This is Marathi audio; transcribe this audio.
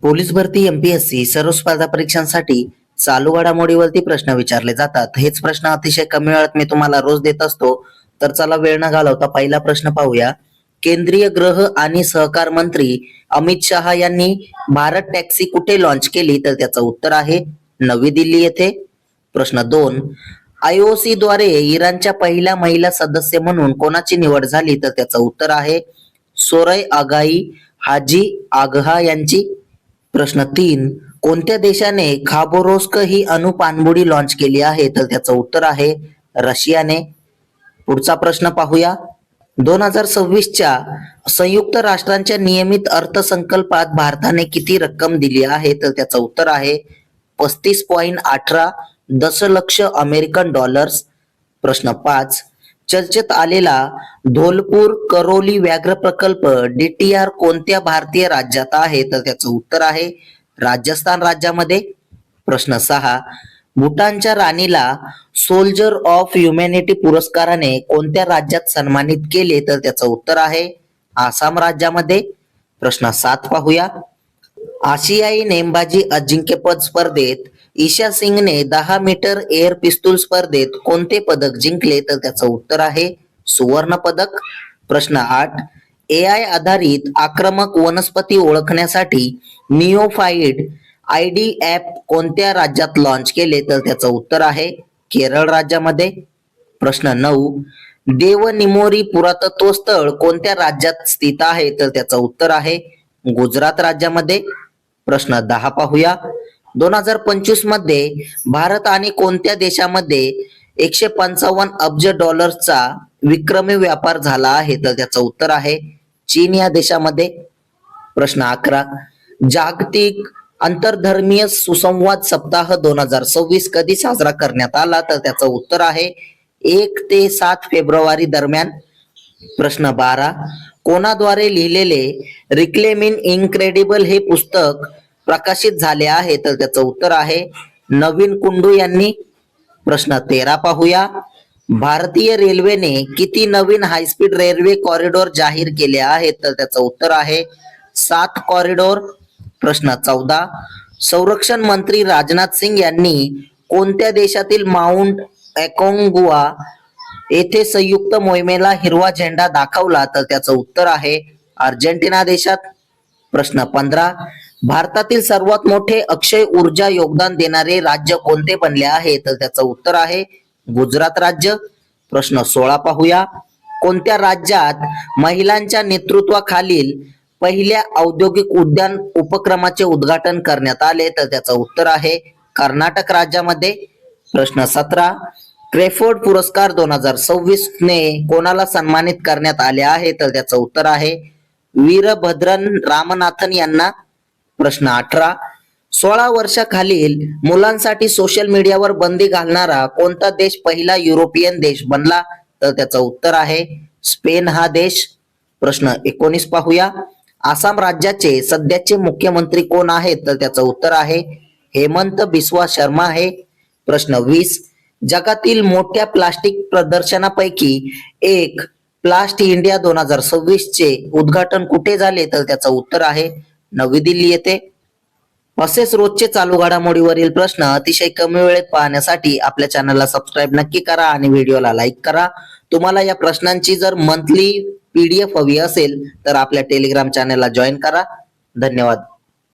पोलीस भरती एमपीएससी सर्व स्पर्धा परीक्षांसाठी चालू घडामोडीवरती प्रश्न विचारले जातात. हेच प्रश्न अतिशय कमी वेळात मी तुम्हाला रोज देत असतो. तर चला वेळ न घालवता पहिला प्रश्न पाहूया. केंद्रीय गृह आणि सहकार मंत्री अमित शहा यांनी भारत टॅक्सी कुठे लॉन्च केली? तर त्याचं उत्तर आहे नवी दिल्ली येथे. प्रश्न 2, आयओसी द्वारे इराणच्या पहिल्या महिला सदस्य म्हणून कोणाची निवड झाली? तर त्याचं उत्तर आहे सोरय आगाई हाजी आगहा यांची. प्रश्न 3, कोणत्या देशाने खाबोरोस्क ही अणु पाणबुडी लॉन्च केली आहे? तर त्याचं उत्तर आहे रशियाने. पुढचा प्रश्न पाहूया. 2026च्या संयुक्त राष्ट्रांच्या नियमित अर्थसंकल्पात भारताने किती रक्कम दिली आहे? तर त्याचं उत्तर आहे 35.18 दशलक्ष अमेरिकन डॉलर्स. प्रश्न 5, चर्चेत आलेला धौलपूर करोली व्याघ्र प्रकल्प डीटीआर कोणत्या भारतीय राज्यात आहे? तर त्याचं उत्तर आहे राजस्थान राज्यामध्ये. प्रश्न 6, भूटानच्या राणीला सोल्जर ऑफ ह्युमॅनिटी पुरस्काराने कोणत्या राज्यात सन्मानित केले? तर त्याचं उत्तर आहे आसाम राज्यामध्ये. प्रश्न 7 पाहूया. आशियाई नेमबाजी अजिंक्यपद स्पर्धेत ईशा सिंगने 10 मीटर एअर पिस्तूल स्पर्धेत कोणते पदक जिंकले? तर त्याचं उत्तर आहे सुवर्ण पदक. प्रश्न 8, एआय आधारित आक्रमक वनस्पती ओळखण्यासाठी निओफाईड आयडी ॲप कोणत्या राज्यात लॉन्च केले? तर त्याचं उत्तर आहे केरळ राज्यामध्ये. प्रश्न 9, देवनिमोरी पुरातत्व स्थळ कोणत्या राज्यात स्थित आहे? तर त्याचं उत्तर आहे गुजरात राज्यामध्ये. प्रश्न 10 पाहूया. 2025 मध्ये भारत आणि कोणत्या देशामध्ये 155 अब्ज डॉलर्सचा विक्रमी व्यापार झाला आहे? तर त्याचं उत्तर आहे चीन या देशामध्ये. प्रश्न 11, जागतिक आंतरधर्मीय सुसंवाद सप्ताह 2026 कधी साजरा करण्यात आला? तर त्याचं उत्तर आहे 1 ते 7 फेब्रुवारी दरम्यान. प्रश्न 12, कोणाद्वारे लिहिलेले रिक्लेमिंग इनक्रेडिबल हे पुस्तक प्रकाशित झाले आहे? तर त्याचं उत्तर आहे नवीन कुंडू यांनी. प्रश्न 13 पाहूया. भारतीय रेल्वेने किती नवीन हायस्पीड रेल्वे कॉरिडॉर जाहीर केले आहेत? तर त्याचं उत्तर आहे 7 कॉरिडॉर. प्रश्न 14, संरक्षण मंत्री राजनाथ सिंग यांनी कोणत्या देशातील माउंट अकोंगुआ येथे संयुक्त मोहिमेला हिरवा झेंडा दाखवला? तर त्याचं उत्तर आहे अर्जेंटिना देशात. प्रश्न 15, भारतातील सर्वात मोठे अक्षय ऊर्जा योगदान देणारे राज्य कोणते बनले आहे? तर त्याचं उत्तर आहे गुजरात राज्य. प्रश्न 16 पाहूया. कोणत्या राज्यात महिलांच्या नेतृत्वाखालील पहिल्या औद्योगिक उद्यान उपक्रमाचे उद्घाटन करण्यात आले? तर त्याचं उत्तर आहे कर्नाटक राज्यामध्ये. प्रश्न 17, क्रेफोर्ड पुरस्कार 2026 ने कोणाला सन्मानित करण्यात आले आहे? तर त्याचं उत्तर आहे वीरभद्रन रामनाथन यांना. प्रश्न 18, 16 वर्षाखालील मुलांसाठी सोशल मीडियावर बंदी घालणारा कोणता देश पहिला युरोपियन देश बनला? तर त्याचं उत्तर आहे स्पेन हा देश. प्रश्न 19 पाहूया. आसाम राज्याचे सध्याचे मुख्यमंत्री कोण आहेत? तर त्याचं उत्तर आहे हेमंत बिस्वा शर्मा आहे. प्रश्न 20, जगातील मोठ्या प्लास्टिक प्रदर्शनापैकी एक प्लास्ट इंडिया 2026 चे उद्घाटन कुठे झाले? तर त्याचं उत्तर आहे नवी दिल्ली येथे. असेच रोजचे चालू घडामोडीवरील प्रश्न अतिशय कमी वेळेत पाहण्यासाठी आपल्या चॅनलला सबस्क्राईब नक्की करा आणि व्हिडिओला लाईक करा. तुम्हाला या प्रश्नांची जर मंथली PDF हवी असेल तर आपल्या टेलिग्राम चॅनलला जॉईन करा. धन्यवाद.